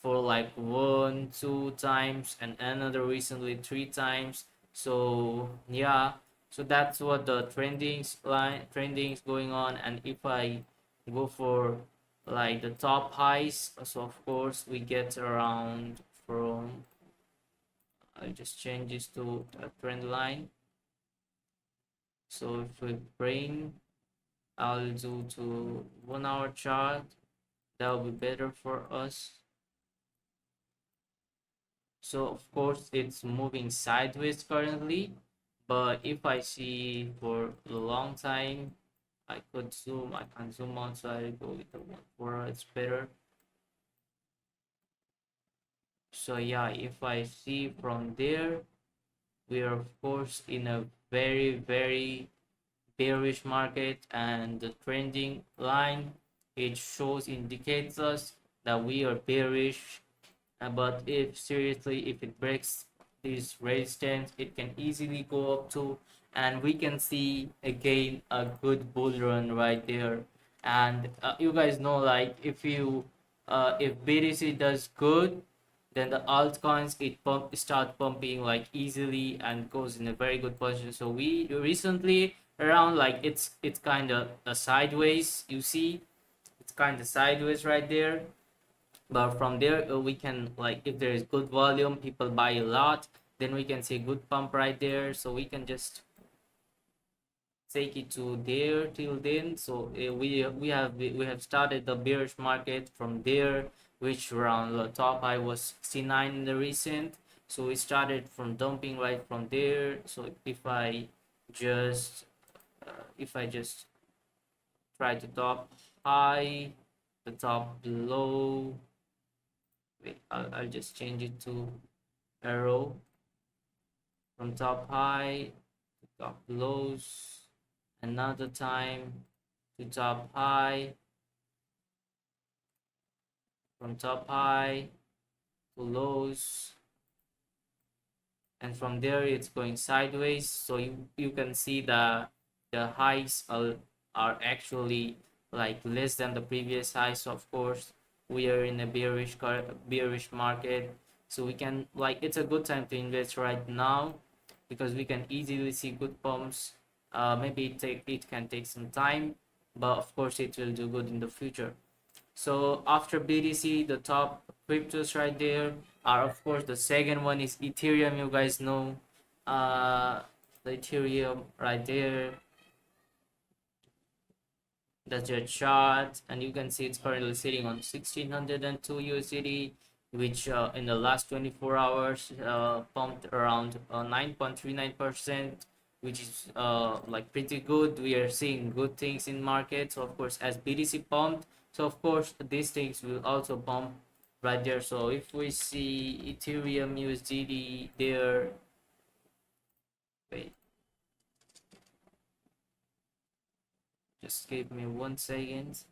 for like 1 2 times and another recently 3 times. So yeah, so that's what the trendings going on. And if I go for like the top highs, so of course we get around from, I'll just change this to a trend line. So if we bring, I'll do to 1 hour chart, that will be better for us. So of course it's moving sideways currently, but if I see for a long time, I can zoom out, so I go with the 1 4, it's better. So yeah, if I see from there, we are of course in a very bearish market, and the trending line, it indicates us that we are bearish. But if seriously, if it breaks this resistance, it can easily go up to, and we can see again a good bull run right there. And you guys know, like if BTC does good, then the altcoins start pumping like easily and goes in a very good position. So we recently around, like it's kind of a sideways, you see it's kind of sideways right there. But from there we can, like, if there is good volume, people buy a lot, then we can see a good pump right there. So we can just take it to there till then. So we have started the bearish market from there, which around the top high was 69 in the recent. So we started from dumping right from there. So just if I just try to top high, the top low, wait, I'll just change it to arrow, from top high to top lows, another time to top high, from top high to lows, and from there it's going sideways. So you can see the highs are actually like less than the previous high. So of course we are in a bearish market. So we can, like, it's a good time to invest right now, because we can easily see good pumps. Maybe it can take some time, but of course it will do good in the future. So after BTC, the top cryptos right there are, of course, the second one is Ethereum. You guys know the Ethereum right there. That's your chart, and you can see it's currently sitting on 1602 USD, which in the last 24 hours pumped around 9.39%, which is like pretty good. We are seeing good things in market. So of course, as BTC pumped, so of course these things will also pump right there. So if we see Ethereum USD there, wait, just give me 1 second.